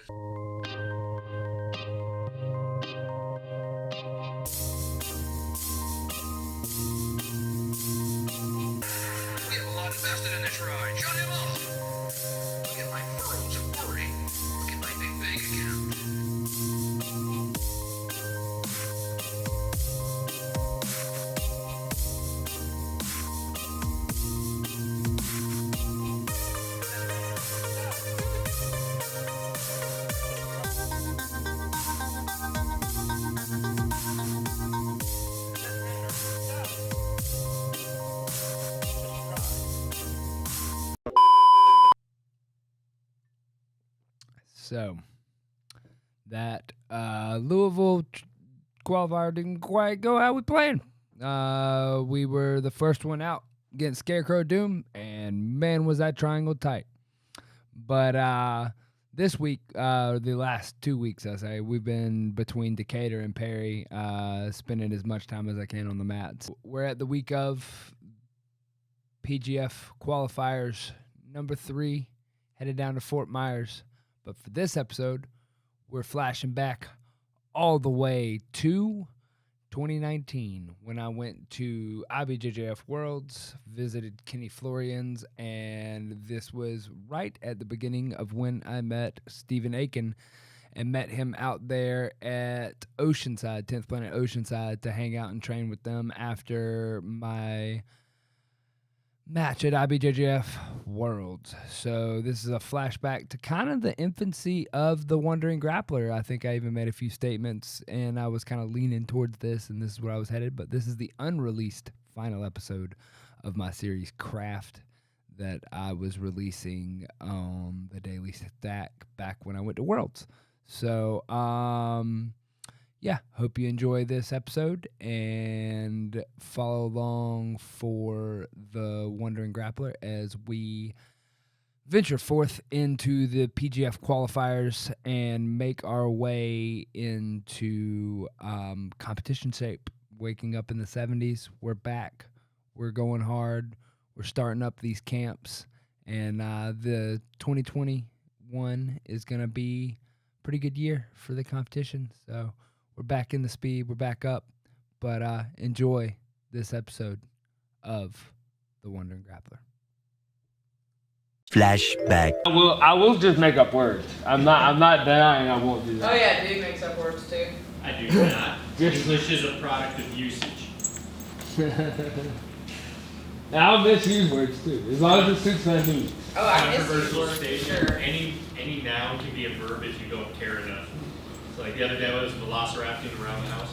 Get a lot invested in this ride. Shut him off. Look at my furrows whirring. Look at my big bank account. So that Louisville qualifier didn't quite go how we planned. We were the first one out against Scarecrow Doom, and man, was that triangle tight. But this week, the last 2 weeks, I say, we've been between Decatur and Perry, spending as much time as I can on the mats. We're at the week of PGF qualifiers number 3, headed down to Fort Myers. But for this episode, we're flashing back all the way to 2019 when I went to IBJJF Worlds, visited Kenny Florian's, and this was right at the beginning of when I met Stephen Aiken and met him out there at Oceanside, 10th Planet Oceanside, to hang out and train with them after my match at IBJJF Worlds. So this is a flashback to kind of the infancy of the Wandering Grappler. I think I even made a few statements, and I was kind of leaning towards this, and this is where I was headed. But this is the unreleased final episode of my series Craft that I was releasing on the Daily Stack back when I went to Worlds. So, yeah, hope you enjoy this episode and follow along for the Wandering Grappler as we venture forth into the PGF qualifiers and make our way into competition shape. Waking up in the 70s, we're back, we're going hard, we're starting up these camps, and the 2021 is going to be a pretty good year for the competition. So we're back in the speed. We're back up. But enjoy this episode of The Wandering Grappler. Flashback. I will just make up words. I'm not denying I won't do that. Oh yeah, dude makes up words too. I do not. English is a product of usage. And I'll misuse words too, as long as it suits my needs. Oh, I miss Controversial you. statement. Sure. Any noun can be a verb if you don't care enough. So like the other day I was velocirapting around the house.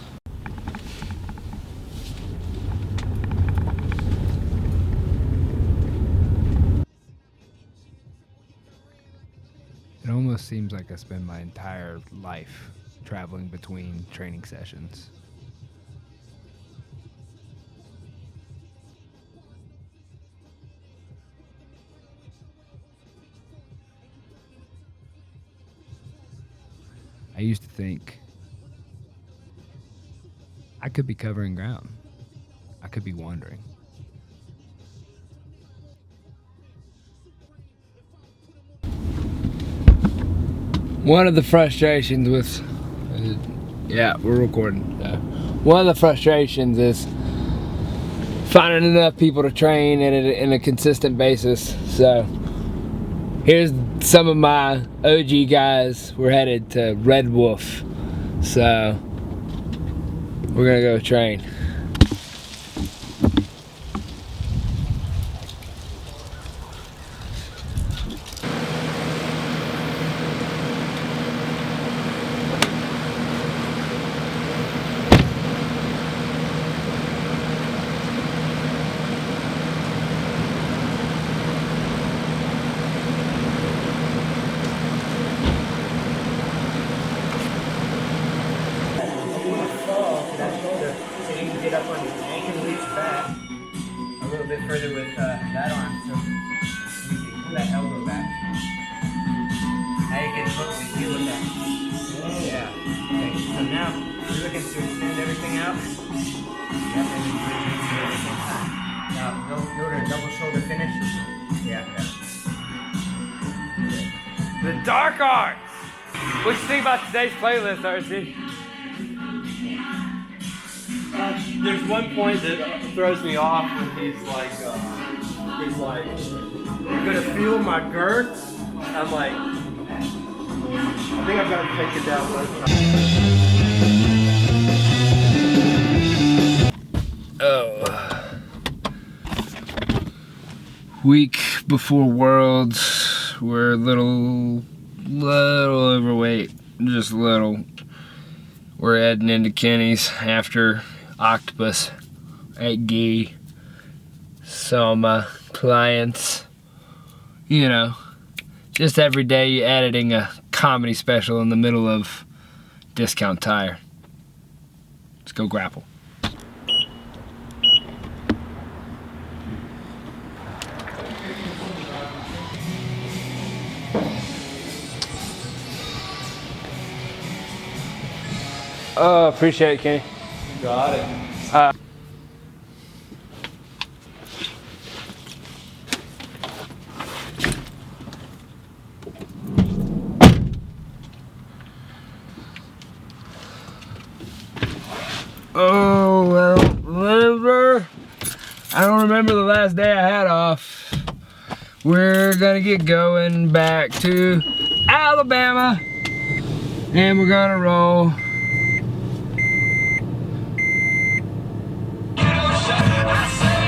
It almost seems like I spend my entire life traveling between training sessions. I used to think I could be covering ground. I could be wandering. One of the frustrations with, yeah, we're recording. One of the frustrations is finding enough people to train in a consistent basis. So here's some of my OG guys. We're headed to Red Wolf. So we're gonna go train. Further with that arm, so you can pull that elbow back. Now you can hook the heel with that. Yeah. Okay, so now you're looking to extend everything out. Yep, and then bring it together at the same time. Now go to a double shoulder finish. Yeah. The dark arts. What you think about today's playlist, RC? There's one point that throws me off when he's like, you're gonna feel my girth. I'm like, I think I've got to take it down one time. Oh. Week before Worlds, we're a little overweight, just a little. We're heading into Kenny's after Octopus at Gee. So my clients, you know, just every day you editing a comedy special in the middle of Discount Tire. Let's go grapple. Oh, appreciate it, Kenny. Got it. Oh, well, I don't remember the last day I had off. We're gonna get going back to Alabama, and we're gonna roll.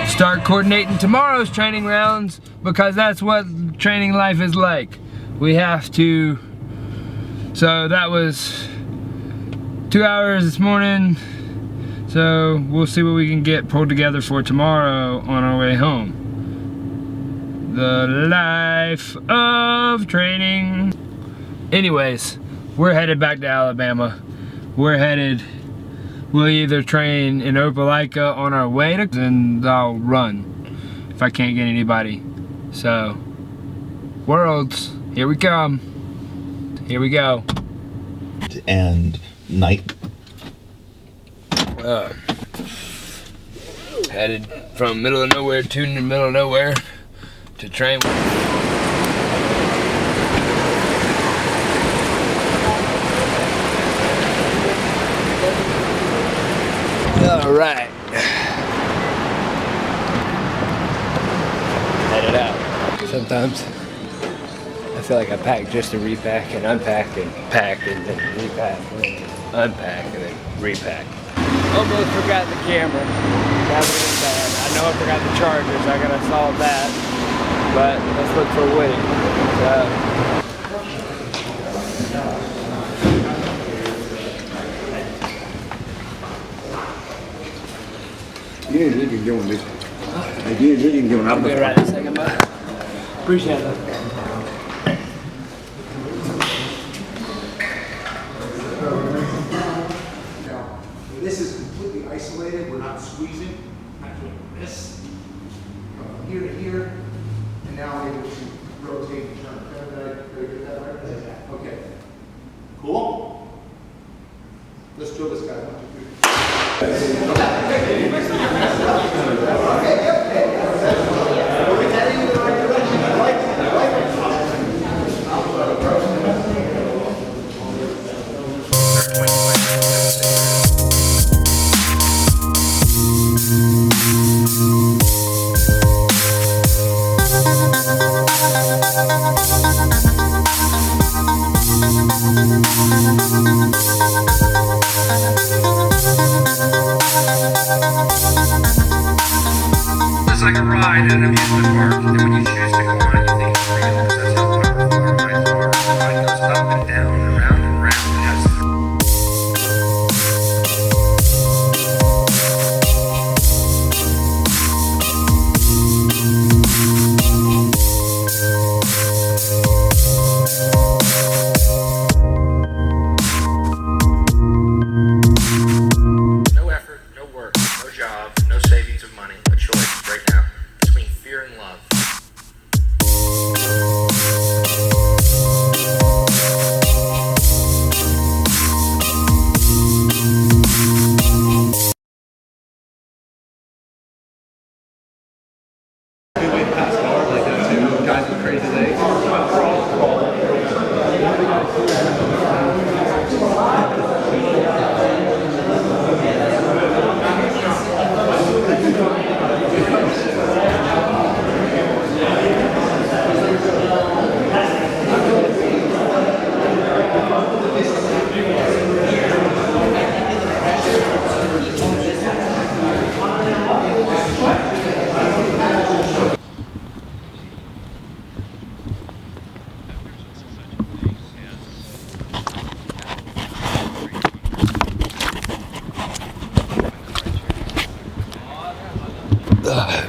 Start coordinating tomorrow's training rounds, because that's what training life is like. We have to, so that was 2 hours this morning, so we'll see what we can get pulled together for tomorrow on our way home. The life of training. Anyways, we're headed back to Alabama. We'll either train in Opelika on our way to, and I'll run if I can't get anybody. So, Worlds, here we come. Here we go. And night. Headed from middle of nowhere to the middle of nowhere to train. All right. Headed out. Sometimes I feel like I pack just to repack and unpack and pack and then repack and then unpack and then repack. Almost forgot the camera. That would have been bad. I know I forgot the charger, so I gotta solve that. But let's look for Woody. You didn't need to get one, dude. You didn't need to get one. I'll be right in a second, bud. Appreciate it. This is completely isolated. We're not squeezing. I'm doing this from here to here, and now I'm able to rotate and turn. Did I get that right? Okay. Cool. Let's drill this guy. 1, 2, It's like a ride in an amusement park. And when you choose to go on it, you think it's real. Because that's how powerful our minds are. Our mind goes up and down and round and round. It has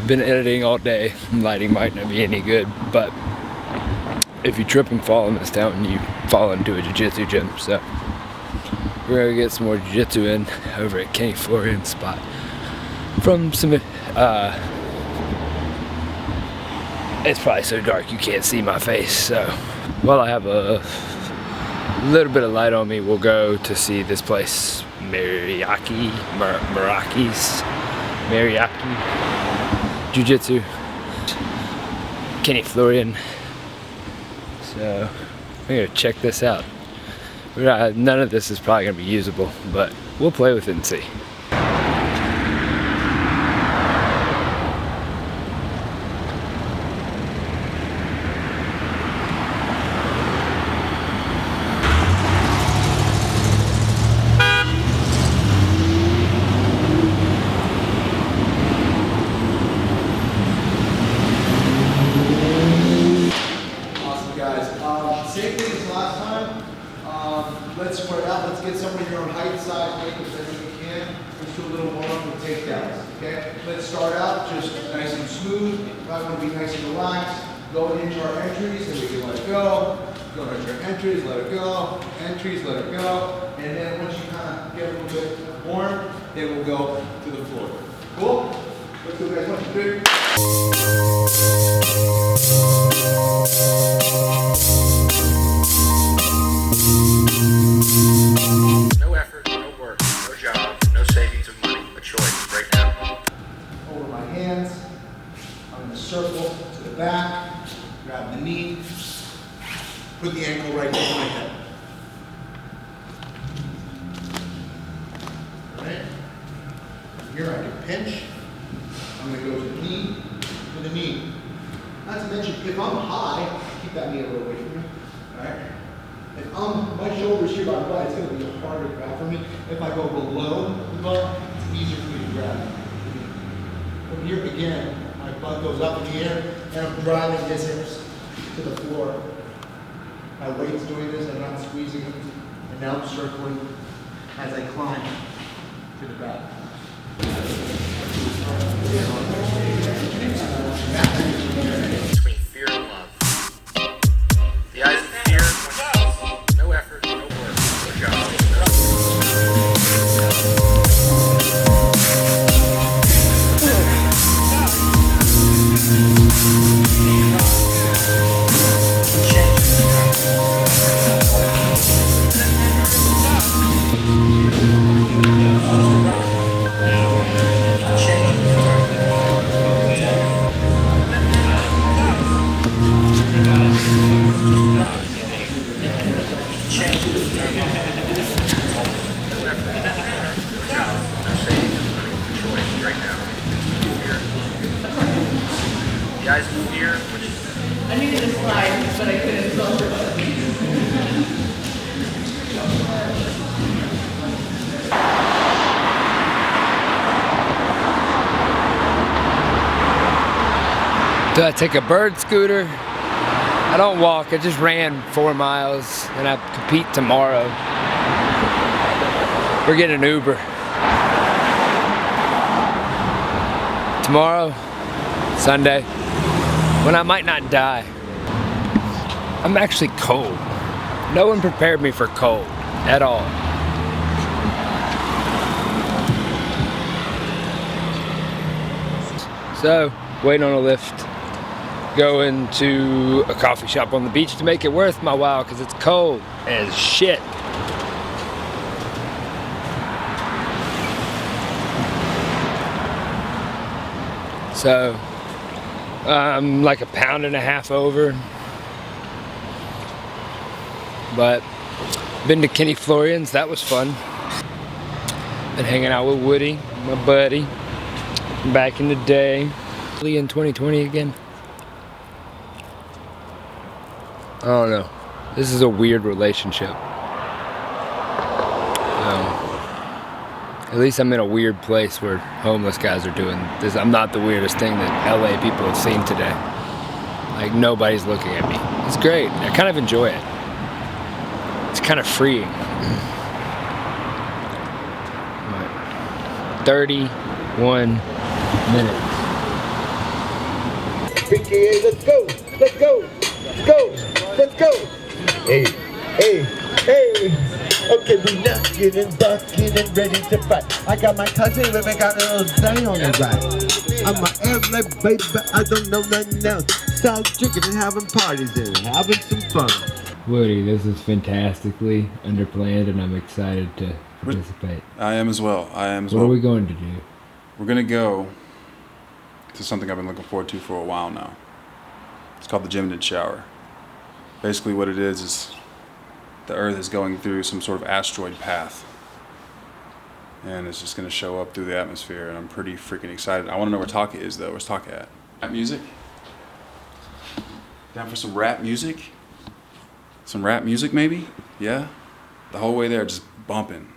been editing all day. Lighting might not be any good, but if you trip and fall in this town, you fall into a jiu-jitsu gym. So we're gonna get some more jiu-jitsu in over at Kenny Florian's spot from some it's probably so dark you can't see my face, so while I have a little bit of light on me, we'll go to see this place, Mariaki Jiu-Jitsu, Kenny Florian. So we're gonna check this out. None of this is probably gonna be usable, but we'll play with it and see. Same thing as last time. Let's spread out. Let's get somebody your own height, size, weight, as best as we can. Let's do a little warm-up with takedowns. Okay? Let's start out just nice and smooth. I want to be nice and relaxed. Going into our entries, and we can let it go. Go into our entries, let it go. Entries, let it go. And then once you kind of get a little bit warm, then we'll go to the floor. Cool? Let's do guys. 1, 2, 3. No effort, no work, no job, no savings of money, a choice right now. Over my hands, I'm going to circle to the back, grab the knee, put the ankle right over my head. Alright? Here I can pinch. I'm going to go to the knee, to the knee. Not to mention, if I'm high, keep that knee a little away from me. Alright? If my shoulder's here by my butt, it's going to be a harder grab for me. If I go below the butt, it's easier for me to grab. From here again, my butt goes up in the air, and I'm driving this hips to the floor. My weight's doing this, I'm not squeezing it, and now I'm circling as I climb to the back. Between fear and love. The eyes of fear, no effort, no work, no job, the eyes of fear, I needed to slide, but I couldn't solve it. Do I take a bird scooter? I don't walk, I just ran 4 miles and I compete tomorrow. We're getting an Uber. Tomorrow, Sunday, when I might not die. I'm actually cold. No one prepared me for cold at all. So, waiting on a lift. Going to a coffee shop on the beach to make it worth my while because it's cold as shit. So I'm like a pound and a half over, but been to Kenny Florian's, that was fun. Been hanging out with Woody, my buddy, back in the day. In 2020 again. I don't know. This is a weird relationship. At least I'm in a weird place where homeless guys are doing this. I'm not the weirdest thing that LA people have seen today. Like, nobody's looking at me. It's great. I kind of enjoy it. It's kind of freeing. 31 minutes. PKA, let's go, let's go, let's go, let's go. Hey, hey, hey. Okay, we knocking and bucking and ready to fight. I got my cousin with me, got a little thing on the right. I'm a air like baby, I don't know nothing else. So drinking and having parties and having some fun. Woody, this is fantastically underplanned, and I'm excited to participate. I am as well. What are we going to do? We're going to go to something I've been looking forward to for a while now. It's called the Geminid Shower. Basically what it is the Earth is going through some sort of asteroid path. And it's just going to show up through the atmosphere, and I'm pretty freaking excited. I want to know where Taka is, though. Where's Taka at? Rap music? Down for some rap music? Some rap music, maybe? Yeah? The whole way there, just bumping.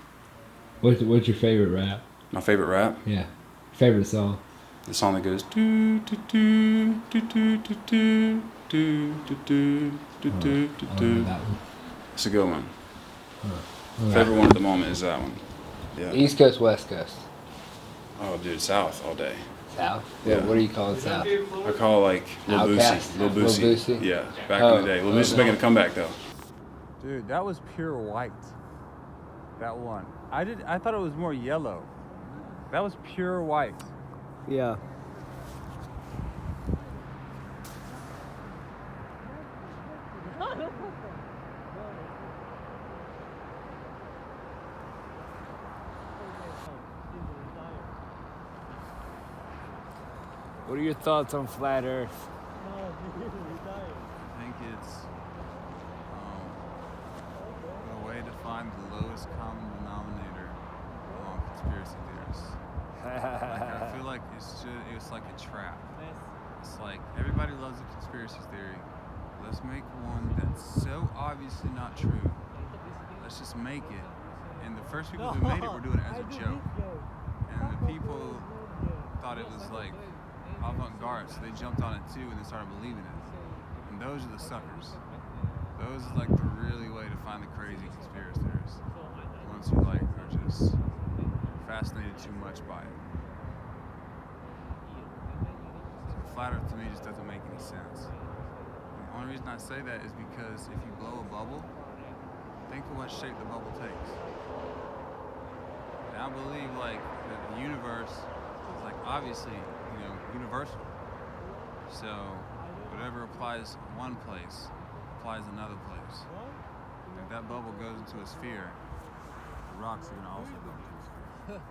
What's your favorite rap? My favorite rap? Yeah. Favorite song? The song that goes do do do do do do do do do do do do. That one. It's a good one. Right. Favorite one at the moment is that one. Yeah. East Coast, West Coast. Oh, dude, South all day. South? Yeah. What do you call it, South? I call it like Lil Outkast? Boosie. Lil Lil Boosie. Boosie? Yeah, back Oh, in the day. Lil Boosie's making a comeback though. Dude, that was pure white. That one. I thought it was more yellow. That was pure white. Yeah. What are your thoughts on flat Earth? I think it's a way to find the lowest common denominator among conspiracy theorists. I feel like it's like a trap. It's like everybody loves a conspiracy theory. Let's make one that's so obviously not true. Let's just make it. And the first people who made it were doing it as a joke. And the people thought it was like avant-garde, so they jumped on it too and they started believing it. And those are the suckers. Those are like the really way to find the crazy conspiracy theorists. The ones who like are just fascinated too much by it. So flat Earth to me just doesn't make any sense. And the only reason I say that is because if you blow a bubble, think of what shape the bubble takes. And I believe like that the universe is like obviously universal. So whatever applies in one place applies in another place. And if that bubble goes into a sphere, the rocks are gonna also go into a sphere.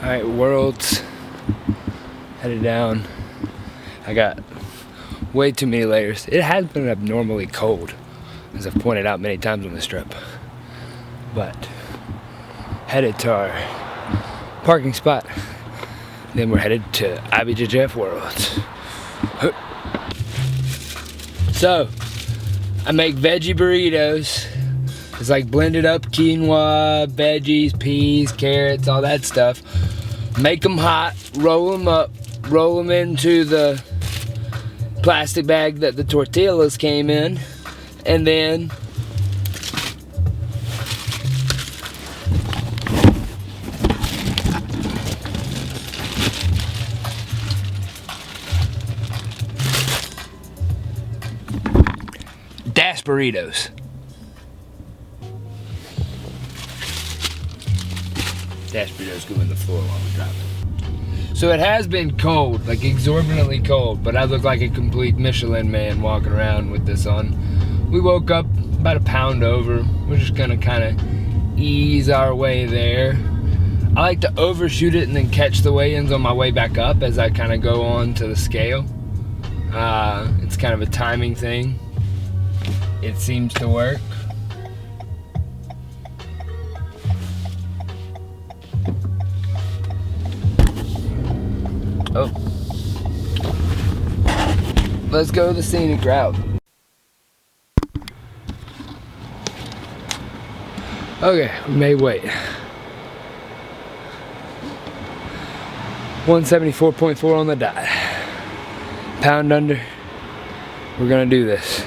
Alright, Worlds headed down. I got way too many layers. It has been abnormally cold. as I've pointed out many times on this trip. But headed to our parking spot. Then we're headed to IBJJF Worlds. So, I make veggie burritos. It's like blended up quinoa, veggies, peas, carrots, all that stuff. Make them hot, roll them up, roll them into the plastic bag that the tortillas came in, and then dash burritos. Dash burritos go in the floor while we drive it. So it has been cold, like exorbitantly cold, but I look like a complete Michelin man walking around with this on. We woke up about a pound over. We're just gonna kind of ease our way there. I like to overshoot it and then catch the weigh-ins on my way back up as I kind of go on to the scale. It's kind of a timing thing. It seems to work. Oh. Let's go the scenic route. Okay, we made weight. 174.4 on the dot. Pound under. We're gonna do this.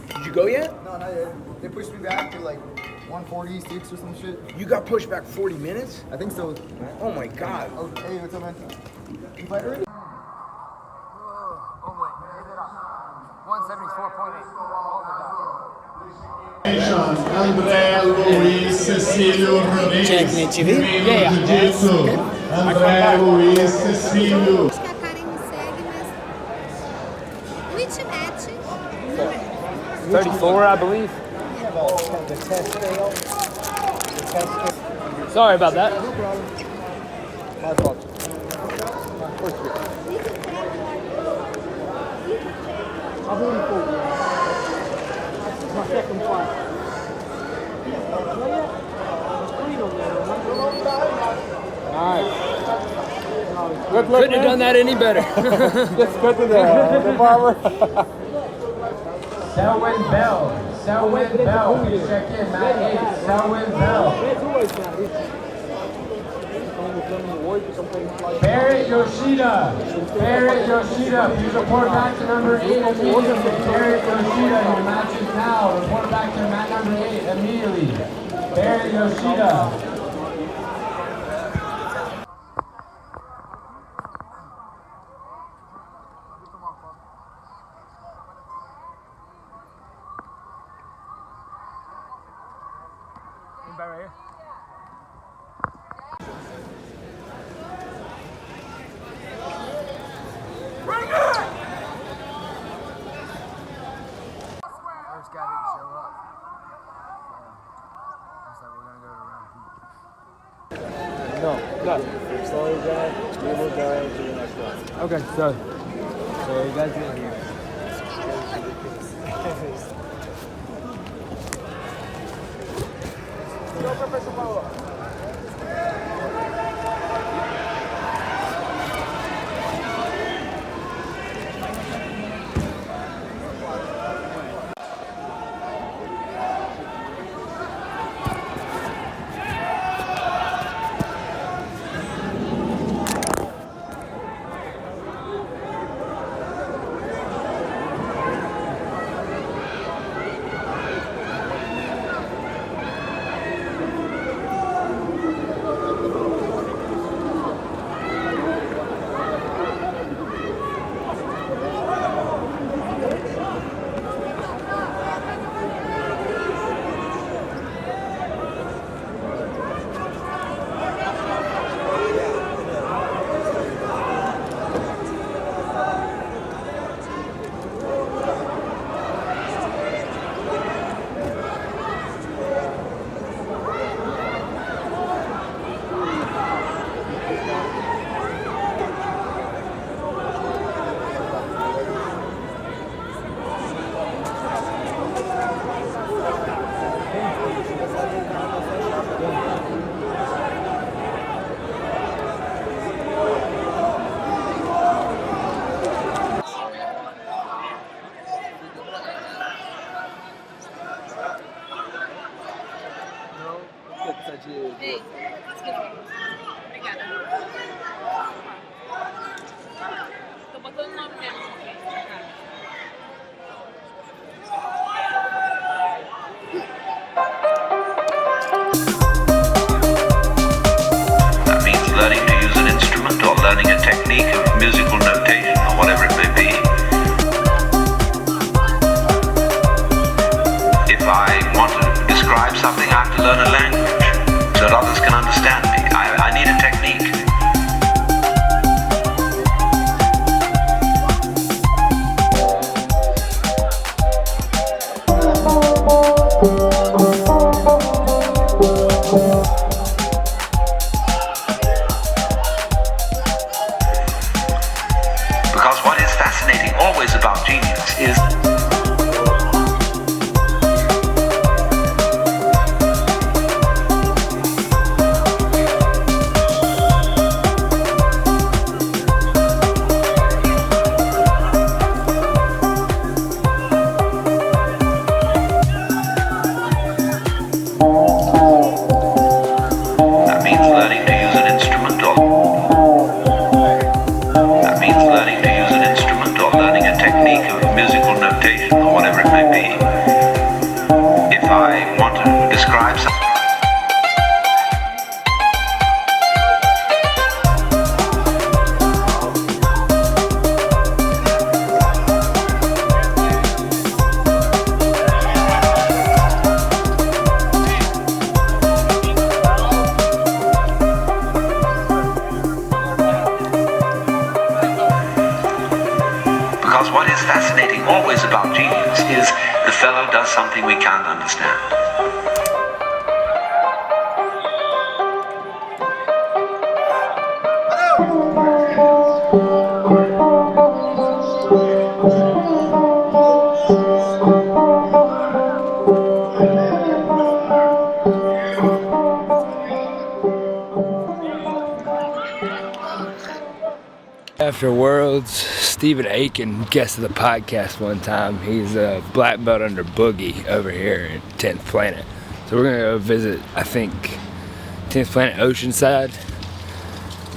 Did you go yet? No, not yet. They pushed me back to like 146 or some shit. You got pushed back 40 minutes? I think so. Oh my god. Oh, hey, what's up, man? You fight already? Oh wait, hit it up. 174.8. Andrea, Luis, Cecílio, Rodrigues. Checking TV? Yeah. Jiu-Jitsu. Andrea, Luis, Cecílio. Acho que a Karen me segue, mas... Which match? 34, I believe. Sorry about that. No problem. My fault. I'm really cool. It's my second fight. Good luck, Couldn't have done that any better. Let's go to the barber. Selwyn Bell. Selwyn Bell. Please check in. Mat 8. Selwyn Bell. Barrett Yoshida. Barrett Yoshida. Please report back to number 8 immediately. Barrett Yoshida. Your match is now. Report back to mat number 8 immediately. Barrett Yoshida. First guy didn't show up. Looks like we're gonna go to round. No. Sorry, guys. We will go into the next one. Okay, so you guys get here. Hey, excuse me. Obrigada. Tô botando o nome dele aqui. That means learning to use an instrument or learning a technique of musical notation or whatever it may be. If I want to describe something, I have to learn a language so that others can understand me. I need a technique. Because what is fascinating always about genius is something we can't understand. After Worlds, Stephen Aiken, guest of the podcast one time. He's a black belt under Boogie over here at 10th Planet. So we're going to go visit, I think, 10th Planet Oceanside.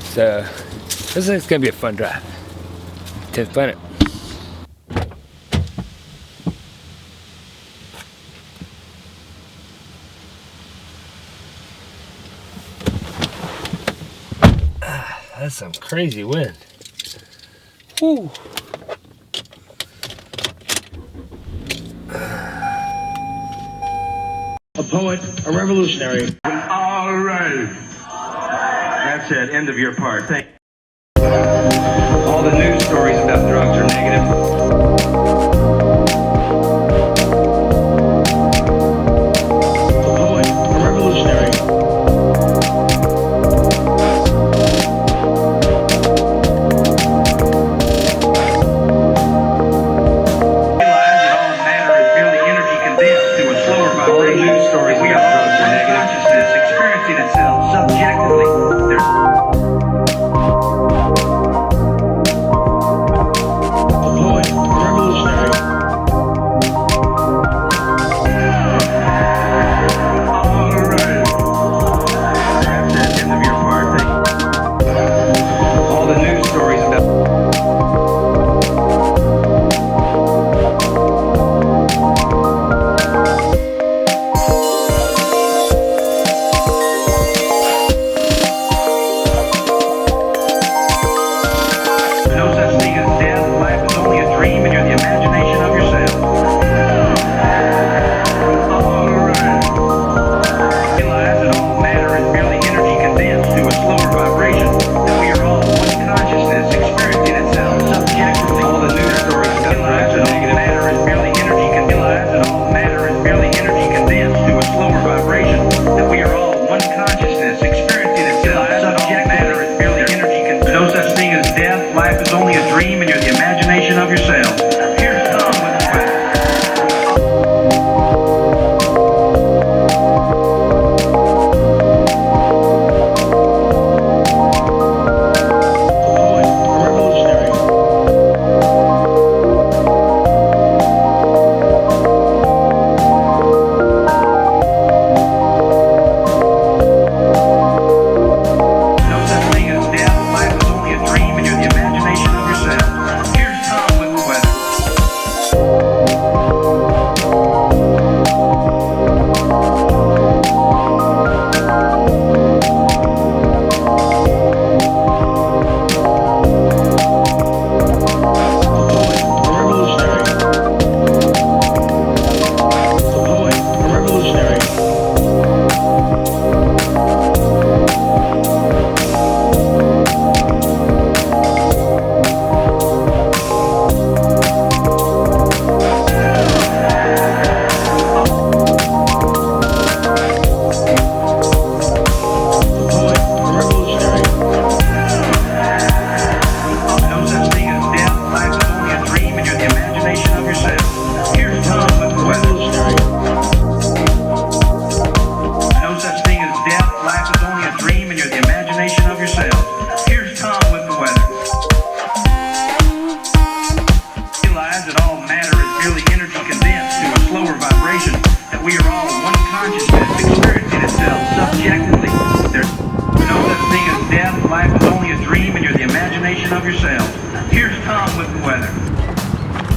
So this is going to be a fun drive. 10th Planet. That's some crazy wind. Woo. A poet, a revolutionary. All right. That's it. End of your part. Thank you. All the news stories about drugs are negative.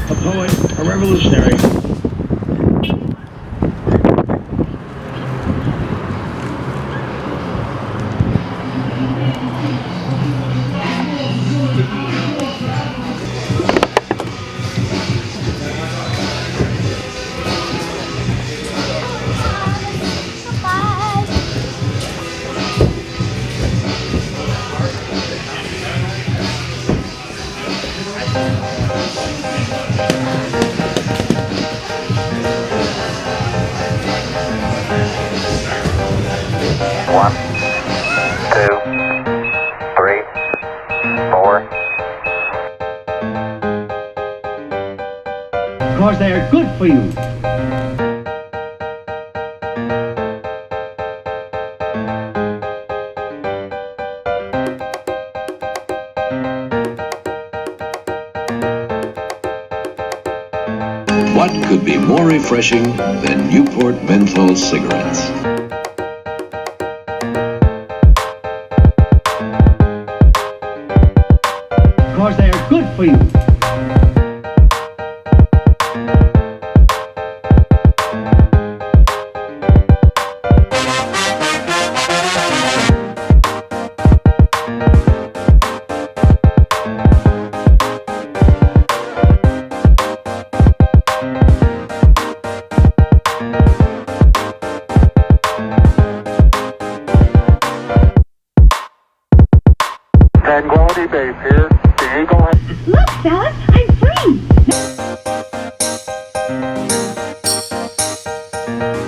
A poet, a revolutionary. Because they are good for you. What could be more refreshing than Newport menthol cigarettes? Because they are good for you. Tranquility Base here. The Eagle has... Look, fellas, I'm free.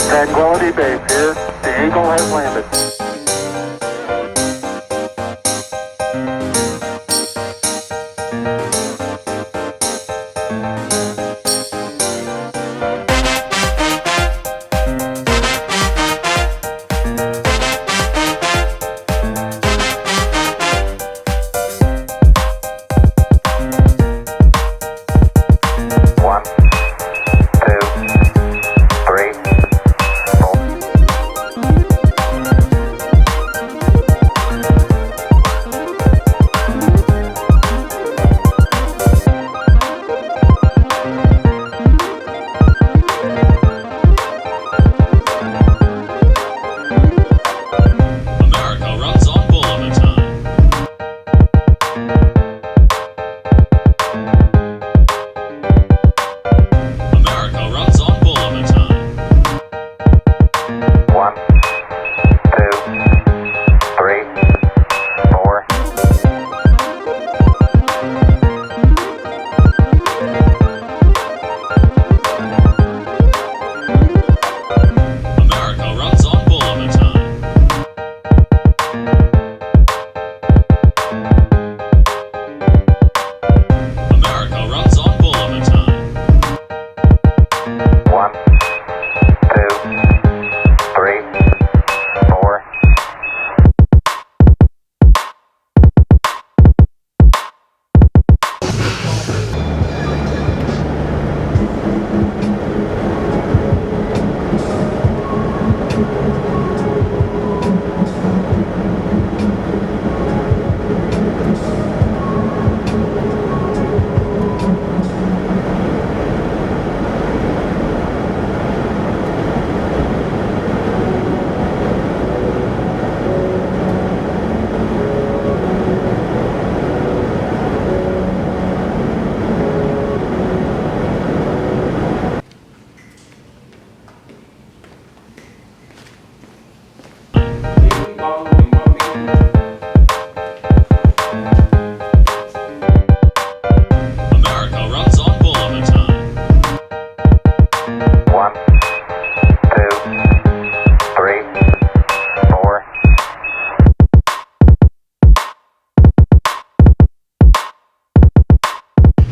Tranquility Base here. The Eagle has landed.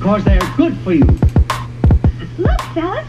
Because they are good for you. Look, fellas,